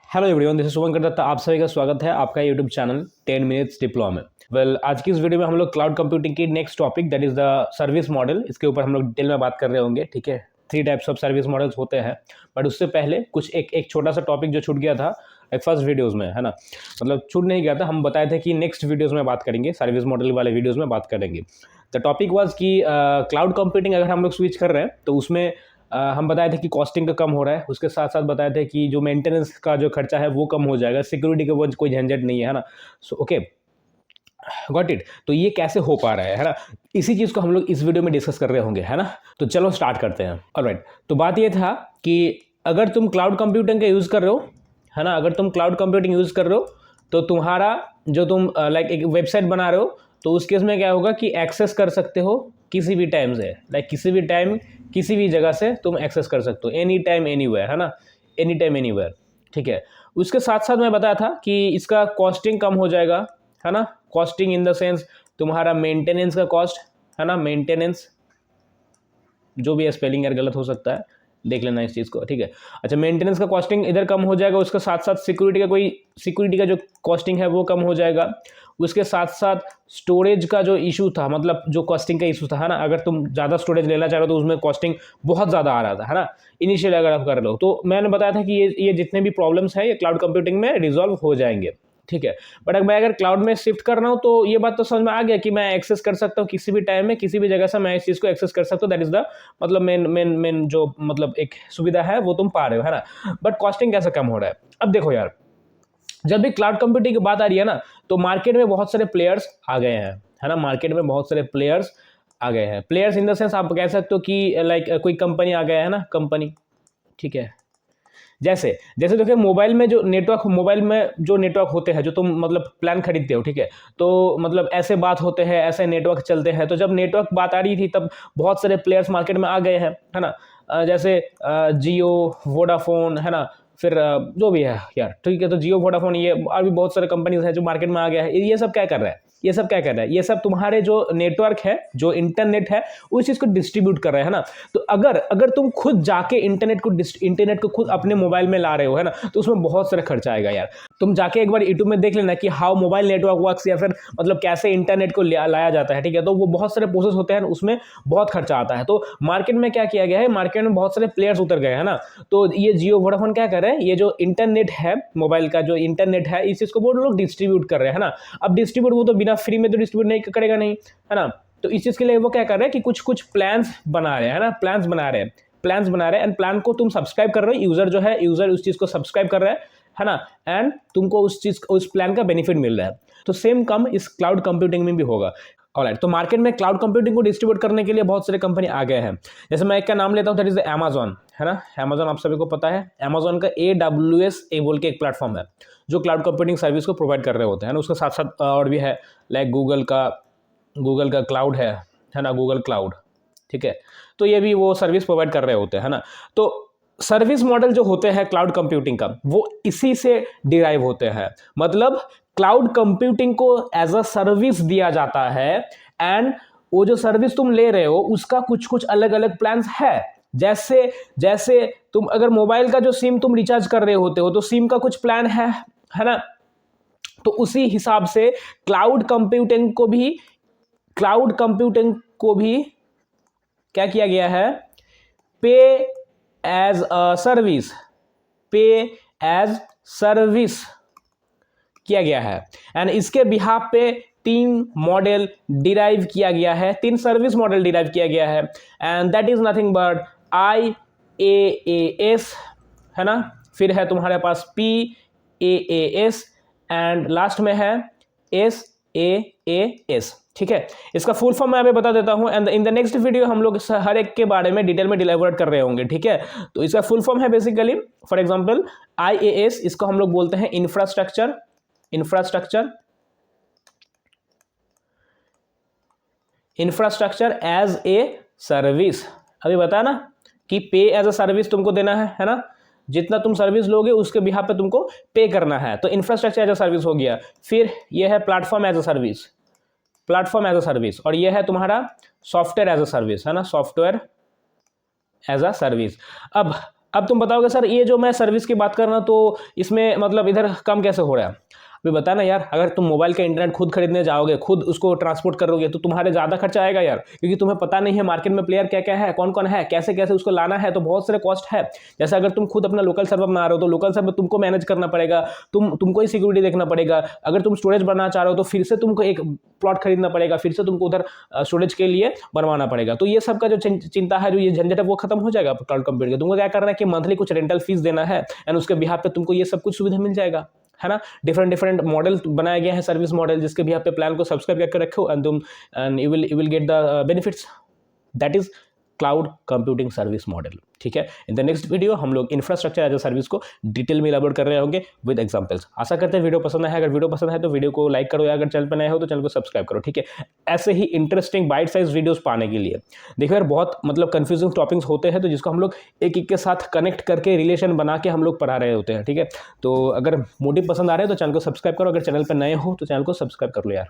Hello everyone, this is शुभंकर दत्ता। आप सभी का स्वागत है आपका यूट्यूब चैनल 10 मिनट्स डिप्लोमा में। आज की इस वीडियो में हम लोग क्लाउड कंप्यूटिंग की next topic that is the service model, इसके ऊपर हम लोग डिटेल में बात कर रहे होंगे। ठीक है, 3 टाइप्स ऑफ सर्विस मॉडल्स होते हैं, बट उससे पहले कुछ एक छोटा सा टॉपिक जो छूट गया था फर्स्ट वीडियोज़ में, है ना। मतलब छूट नहीं गया था, हम बताए थे कि नेक्स्ट वीडियोज़ में बात करेंगे, सर्विस मॉडल वाले वीडियोज़ में बात करेंगे। द टॉपिक वाज कि क्लाउड कंप्यूटिंग अगर हम लोग स्विच कर रहे हैं तो उसमें हम बताए थे कि कॉस्टिंग का कम हो रहा है, उसके साथ साथ बताए थे कि जो मेंटेनेंस का जो खर्चा है वो कम हो जाएगा, सिक्योरिटी का वो कोई झंझट नहीं है ना। So okay, got it. तो ये कैसे हो पा रहा है ना, इसी चीज़ को हम लोग इस वीडियो में डिस्कस कर रहे होंगे, है ना। तो चलो स्टार्ट करते हैं। ऑलराइट, तो बात ये था कि अगर तुम क्लाउड कंप्यूटिंग का यूज़ कर रहे हो, है ना, अगर तुम क्लाउड कंप्यूटिंग यूज़ कर रहे हो तो तुम्हारा जो तुम लाइक एक वेबसाइट बना रहे हो, तो उस केस में क्या होगा कि एक्सेस कर सकते हो किसी भी टाइम से, लाइक किसी भी टाइम किसी भी जगह से तुम एक्सेस कर सकते हो, एनी टाइम एनीवेयर, है ना, एनी टाइम एनीवेयर। ठीक है, उसके साथ साथ मैं बताया था कि इसका कॉस्टिंग कम हो जाएगा, है ना। कॉस्टिंग इन द सेंस तुम्हारा मेंटेनेंस का कॉस्ट, है ना, मेंटेनेंस, जो भी स्पेलिंग यार गलत हो सकता है, देख लेना इस चीज़ को। ठीक है, अच्छा, मेंटेनेंस का कॉस्टिंग इधर कम हो जाएगा, उसके साथ साथ सिक्योरिटी का जो कॉस्टिंग है वो कम हो जाएगा। उसके साथ साथ स्टोरेज का जो इशू था, मतलब जो कॉस्टिंग का इशू था, है ना, अगर तुम ज़्यादा स्टोरेज लेना चाह रहे हो तो उसमें कॉस्टिंग बहुत ज़्यादा आ रहा था, है ना, इनिशियल अगर आप कर रहे हो। तो मैंने बताया था कि ये जितने भी प्रॉब्लम्स हैं ये क्लाउड कंप्यूटिंग में रिजॉल्व हो जाएंगे। ठीक है, बट मैं अगर क्लाउड में शिफ्ट कर रहा हूँ तो ये बात तो समझ में आ गया कि मैं एक्सेस कर सकता हूँ किसी भी टाइम में किसी भी जगह से, मैं इस चीज़ को एक्सेस कर सकता हूँ। दैट इज द मतलब मेन जो मतलब एक सुविधा है वो तुम पा रहे हो, है ना। बट कॉस्टिंग कैसे कम हो रहा है? अब देखो यार, जब भी क्लाउड कंप्यूटिंग की बात आ रही है ना, तो मार्केट में बहुत सारे प्लेयर्स आ गए हैं, है ना। मार्केट में बहुत सारे प्लेयर्स आ गए हैं। प्लेयर्स इन द सेंस आप कह सकते हो कि लाइक कोई कंपनी आ गया है ना, कंपनी। ठीक है, जैसे जैसे देखिए मोबाइल में जो नेटवर्क होते हैं, जो तुम मतलब प्लान खरीदते हो, ठीक है, तो मतलब ऐसे बात होते हैं, ऐसे नेटवर्क चलते हैं। तो जब नेटवर्क बात आ रही थी तब बहुत सारे प्लेयर्स मार्केट में आ गए हैं, है ना। जैसे जियो, वोडाफोन, है ना, फिर जो भी है यार, ठीक है, तो जियो, वोडाफोन, ये और भी बहुत सारे कंपनीज हैं जो मार्केट में आ गया है। ये सब क्या कर रहा है? ये सब क्या कर रहा है? ये सब तुम्हारे जो नेटवर्क है, जो इंटरनेट है, उस चीज़ को डिस्ट्रीब्यूट कर रहे हैं, है ना। तो अगर अगर तुम खुद जाके इंटरनेट को खुद अपने मोबाइल में ला रहे हो, है ना, तो उसमें बहुत सारा खर्चा आएगा यार। तुम जाके एक बार यूट्यूब में देख लेना कि हाउ मोबाइल नेटवर्क वर्क्स, या फिर मतलब कैसे इंटरनेट को लाया जाता है। ठीक है, तो वो बहुत सारे प्रोसेस होते हैं, उसमें बहुत खर्चा आता है। तो मार्केट में क्या किया गया है, मार्केट में बहुत सारे प्लेयर्स उतर गए, है ना। तो ये जियो, वोडाफोन क्या कर रहे हैं, ये जो इंटरनेट है, मोबाइल का जो इंटरनेट है, इस चीज़ को वो लोग डिस्ट्रीब्यूट कर रहे हैं, है ना। अब डिस्ट्रीब्यूट वो तो बिना फ्री में तो डिस्ट्रीब्यूट नहीं करेगा, नहीं, है ना। तो इस चीज़ के लिए वो क्या कर रहे हैं कि कुछ कुछ प्लान्स बना रहे हैं, है ना, प्लान्स बना रहे हैं एंड प्लान को तुम सब्सक्राइब कर रहे हो, यूजर उस चीज़ को सब्सक्राइब कर रहा है ना, एंड तुमको उस प्लान का बेनिफिट मिल रहा है। तो सेम कम इस क्लाउड कंप्यूटिंग में भी होगा। ऑलराइट, तो मार्केट में क्लाउड कंप्यूटिंग को डिस्ट्रीब्यूट करने के लिए बहुत सारे कंपनी आ गए हैं। जैसे मैं एक का नाम लेता हूँ, दैट इज अमेजॉन, है ना। अमेजॉन आप सभी को पता है, अमेजॉन का AWS बोल के एक प्लेटफॉर्म है जो क्लाउड कंप्यूटिंग सर्विस को प्रोवाइड कर रहे होते हैं ना। उसके साथ साथ और भी है, लाइक गूगल का क्लाउड है ना, गूगल क्लाउड। ठीक है, तो ये भी वो सर्विस प्रोवाइड कर रहे होते हैं, है ना। तो सर्विस मॉडल जो होते हैं क्लाउड कंप्यूटिंग का, वो इसी से डिराइव होते हैं। मतलब क्लाउड कंप्यूटिंग को एज अ सर्विस दिया जाता है, एंड वो जो सर्विस तुम ले रहे हो उसका कुछ कुछ अलग अलग प्लान्स है। जैसे जैसे तुम अगर मोबाइल का जो सिम तुम रिचार्ज कर रहे होते हो, तो सिम का कुछ प्लान है ना। तो उसी हिसाब से क्लाउड कंप्यूटिंग को भी क्या किया गया है, पे एज अ सर्विस, पे एज सर्विस किया गया है। एंड इसके बिहाफ पे 3 मॉडल डिराइव किया गया है, 3 सर्विस मॉडल डिराइव किया गया है, and that is nothing but IaaS, है ना। फिर है तुम्हारे पास PaaS, एंड लास्ट में है SaaS। ठीक है, इसका फुल फॉर्म मैं अभी बता देता हूं, and in the next video हम लोग हर एक के बारे में डिटेल में डिलीवर कर रहे होंगे। ठीक है, तो इसका फुल फॉर्म है बेसिकली, फॉर एग्जांपल IaaS, इसको हम लोग बोलते हैं इंफ्रास्ट्रक्चर एज ए सर्विस। अभी बताया ना कि पे एज अ सर्विस तुमको देना है ना, जितना तुम सर्विस लोगे उसके बिहाफ पे तुमको पे करना है, तो इंफ्रास्ट्रक्चर एज अ सर्विस हो गया। फिर ये है प्लेटफॉर्म एज अ सर्विस, और ये है तुम्हारा सॉफ्टवेयर एज अ सर्विस, है ना, सॉफ्टवेयर एज अ सर्विस। अब अब तुम बताओगे सर ये जो मैं सर्विस की बात कर रहा हूँ तो इसमें मतलब इधर कम कैसे हो रहा है? अभी बता ना यार, अगर तुम मोबाइल का इंटरनेट खुद खरीदने जाओगे, खुद उसको ट्रांसपोर्ट करोगे तो तुम्हारे ज़्यादा खर्चा आएगा यार, क्योंकि तुम्हें पता नहीं है मार्केट में प्लेयर क्या क्या है, कौन कौन है, कैसे कैसे उसको लाना है, तो बहुत सारे कॉस्ट है। जैसे अगर तुम खुद अपना लोकल सर्वर बना रहे हो तो लोकल सर्वर तुमको मैनेज करना पड़ेगा, तुमको ही सिक्योरिटी देखना पड़ेगा। अगर तुम स्टोरेज बनाना चाह रहे हो तो फिर से तुमको एक प्लॉट खरीदना पड़ेगा, फिर से तुमको उधर स्टोरेज के लिए बनवाना पड़ेगा। तो ये सब का जो चिंता है, जो ये झंझट है, वो खत्म हो जाएगा क्लाउड कंप्यूटिंग का। तुमको क्या करना है कि मंथली कुछ रेंटल फीस देना है एंड उसके बिहाफ पे तुमको ये सब कुछ सुविधा मिल जाएगा, है ना। डिफरेंट डिफरेंट मॉडल बनाए गए हैं, सर्विस मॉडल, जिसके भी आप पे प्लान को सब्सक्राइब करके रखो and you will get the benefits. That is cloud computing service model, ठीक है। इन द नेक्स्ट वीडियो हम लोग इंफ्रास्ट्रक्चर एज अ सर्विस को डिटेल में इलाबोरेट कर रहे होंगे विद एग्जांपल्स। आशा करते हैं वीडियो पसंद है। अगर वीडियो पसंद है तो वीडियो को लाइक करो, या अगर चैनल पर नए हो तो चैनल को सब्सक्राइब करो, ठीक है। ऐसे ही इंटरेस्टिंग बाइट साइज वीडियोस पाने के लिए देखो यार, बहुत मतलब कंफ्यूजिंग टॉपिक्स होते हैं, तो जिसको हम लोग एक एक के साथ कनेक्ट करके रिलेशन बना के हम लोग पढ़ा रहे होते हैं, ठीक है। तो अगर मोटिव पसंद आ रहे हैं तो चैनल को सब्सक्राइब करो, अगर चैनल पर नए हो तो चैनल को सब्सक्राइब कर लो यार।